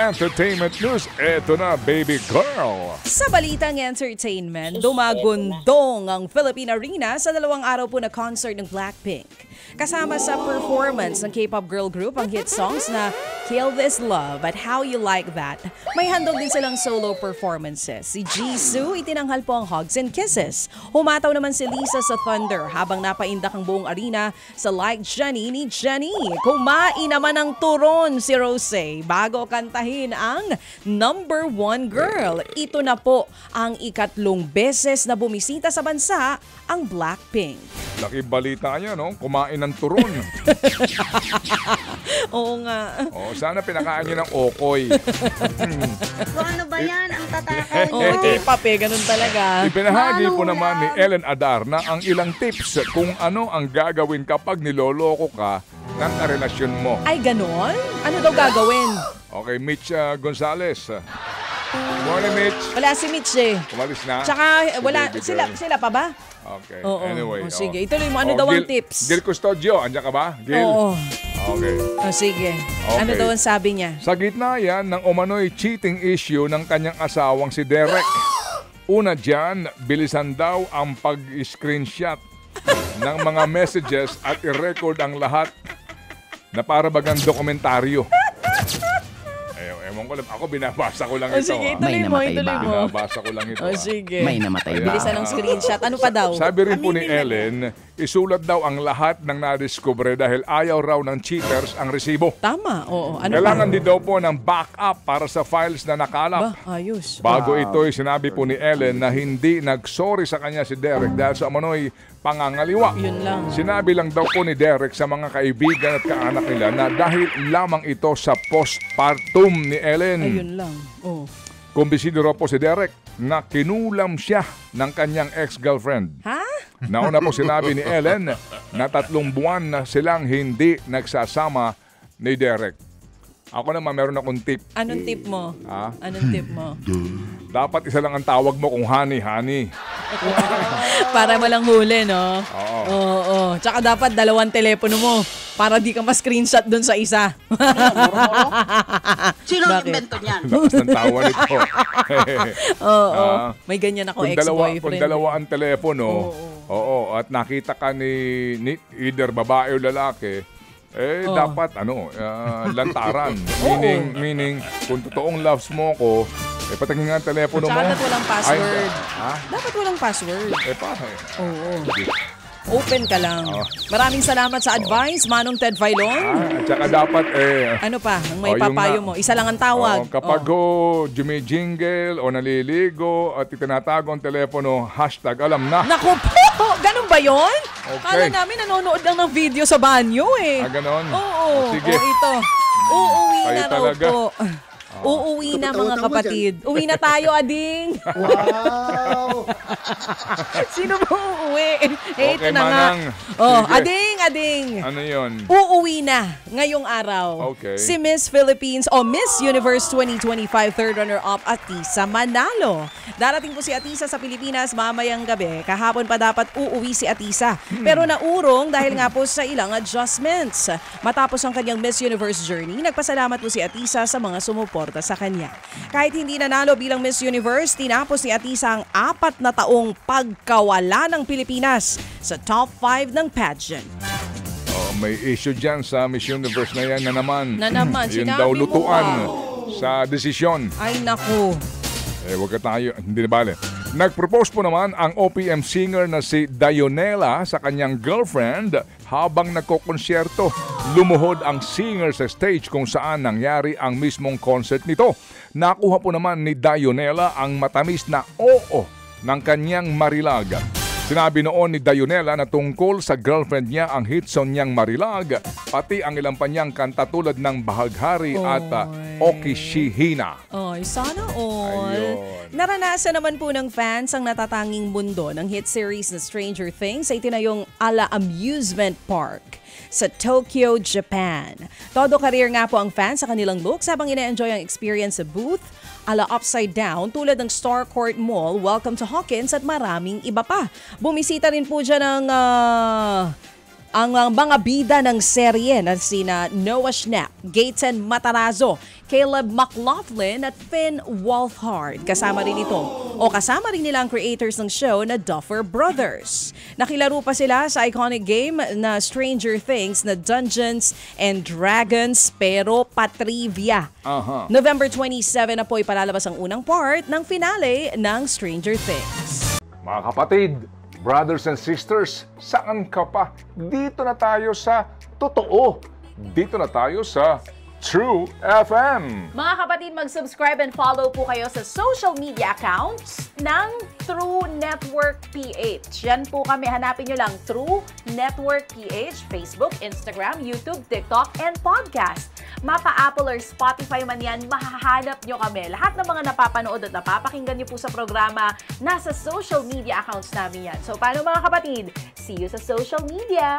entertainment news. Eto na, baby girl. Sa balitang entertainment, dumagundong ang Philippine Arena sa 2 araw po na concert ng Blackpink. Kasama sa performance ng K-pop girl group ang hit songs na Kill This Love at How You Like That. May handog din silang solo performances. Si Jisoo itinanghal po ang Hugs and Kisses. Humataw naman si Lisa sa Thunder habang napaindak ang buong arena sa Like Jenny ni Jenny. Kumain naman ng turon si Rosé bago kantahin ang number 1 girl. Ito na po ang 3 beses na bumisita sa bansa ang Blackpink. Laki balita niya, no? Kumain ng turon. Oo nga. Oh, sana pinakain niyo ng okoy. So ano ba yan? Ang tatakaw Oo, nyo. K-pop ganun talaga. Ibinahagi po Mano naman ni yan. Ellen Adarna ang ilang tips kung ano ang gagawin kapag niloloko ka ng karelasyon mo. Ay, ganon? Ano daw gagawin? Okay, Mitch Gonzalez. Morning, Mitch. Wala si Mitch eh. Umalis na. Tsaka Si wala, baby sila girl. pa ba? Okay, Oo. anyway. O, sige, ituloy mo. Ano daw ang tips? Gil Custodio, andyan ka ba? Gil? Oo. Okay. O, sige. Okay. Ano daw ang sabi niya? Sa gitna yan ng umano'y cheating issue ng kanyang asawang si Derek. Una dyan, bilisan daw ang pag-screenshot ng mga messages at i-record ang lahat na para bagang dokumentaryo. Ewan ko lang, ako binabasa ko lang O, ito. sige, ah. ituloy mo, namatay ituloy ba? mo. Binabasa ko lang ito. O, ah. sige. May namatay ba? Bilisan ng screenshot. Ano pa daw? Sabi rin po ni Ellen, isulat daw ang lahat ng nadiskubre dahil ayaw raw ng cheaters ang resibo. Tama, oo. Ano Kailangan pa? din daw po ng backup para sa files na nakalap. Ba, ayos. Bago ito'y sinabi po ni Ellen na hindi nag-sorry sa kanya si Derek dahil sa umano'y pangangaliwa. Yun lang. Sinabi lang daw po ni Derek sa mga kaibigan at kaanak nila na dahil lamang ito sa postpartum ni Ellen. Ayun lang. Oh. Kumbisido raw po si Derek na kinulam siya ng kanyang ex-girlfriend. Ha? Nauna po sinabi ni Ellen na 3 buwan na silang hindi nagsasama ni Derek. Ako naman meron akong tip. Anong tip mo? Ha? Anong tip mo? Dapat isa lang ang tawag mo kung honey. Para walang huli, no? Oo. Oo. Tsaka dapat 2 telepono mo para di ka ma-screenshot dun sa isa. Sino ang Bakit? invento niyan? Lakas ng tawa nito. Oo. Ah. May ganyan ako Kung ex-boyfriend. dalawa ang telepono, oo, at nakita ka ni either babae o lalaki, dapat lantaran. Meaning, kung totoong loves mo ko, patingin nga ang telepono mo. Tsaka dapat walang password. Ha? Dapat walang password. Oo. Sige. Open ka lang. Oo. Maraming salamat sa advice, Manong Ted Filon. At saka dapat Ano pa? Ang may yun papayo nga. mo. Isa lang ang tawag. Kapag jingle o naliligo at itinatago ang telepono, #alam na. Naku po! Ganun ba yun? Kala Okay. namin nanonood lang ng video sa banyo eh. Ganon? Oo. Sige. O ito. Uuwi Kayo na raw talaga. po. Uuwi na mga kapatid. Uwi na tayo, Ading. Wow! Sino ba uuwi? Okay, Ito na nga. Manang. Oh, Sige. Ading. Ano yun? Uuwi na ngayong araw. Okay. Si Miss Philippines o Miss Universe 2025 third runner-up Atisa Manalo. Darating po si Atisa sa Pilipinas mamayang gabi. Kahapon pa dapat uuwi si Atisa. Pero naurong dahil nga po sa ilang adjustments. Matapos ang kanyang Miss Universe journey, nagpasalamat po si Atisa sa mga sumuporta sa kanya. Kahit hindi nanalo bilang Miss Universe, tinapos ni Atisa ang 4 na taong pagkawala ng Pilipinas sa top 5 ng pageant. May issue dyan sa Miss Universe na yan na naman. Yun sinabi daw mo lutuan pa. sa desisyon. Ay naku. Wag ka tayo. Hindi na bale. Nag-propose po naman ang OPM singer na si Dionela sa kanyang girlfriend habang nagkokonsyerto. Lumuhod ang singer sa stage kung saan nangyari ang mismong concert nito. Nakuha po naman ni Dionela ang matamis na oo ng kanyang Marilag. Sinabi noon ni Dionela na tungkol sa girlfriend niya ang hit song niyang Marilag, pati ang ilang pa niyang kanta tulad ng Bahaghari at Okishihina. Ay, sana all. Ayun. Naranasan naman po ng fans ang natatanging mundo ng hit series na Stranger Things sa itinayong Ala Amusement Park sa Tokyo, Japan. Todo career nga po ang fans sa kanilang looks habang ina-enjoy ang experience sa booth, ala Upside Down tulad ng Starcourt Mall, Welcome to Hawkins at maraming iba pa. Bumisita rin po dyan ang mga bida ng serye na sina Noah Schnapp, Gaten Matarazzo, Caleb McLaughlin at Finn Wolfhard. Kasama rin nila ang creators ng show na Duffer Brothers. Nakilaro pa sila sa iconic game na Stranger Things na Dungeons and Dragons pero patrivia. November 27 na po ipalalabas ang unang part ng finale ng Stranger Things. Mga kapatid, brothers and sisters, saan ka pa? Dito na tayo sa totoo. Dito na tayo sa True FM. Mga kapatid, mag-subscribe and follow po kayo sa social media accounts ng True Network PH. Yan po kami. Hanapin nyo lang True Network PH, Facebook, Instagram, YouTube, TikTok, and podcast. Mapa Apple or Spotify man yan, mahahanap nyo kami. Lahat ng mga napapanood at napapakinggan nyo po sa programa, nasa social media accounts namin yan. So, paano mga kapatid? See you sa social media!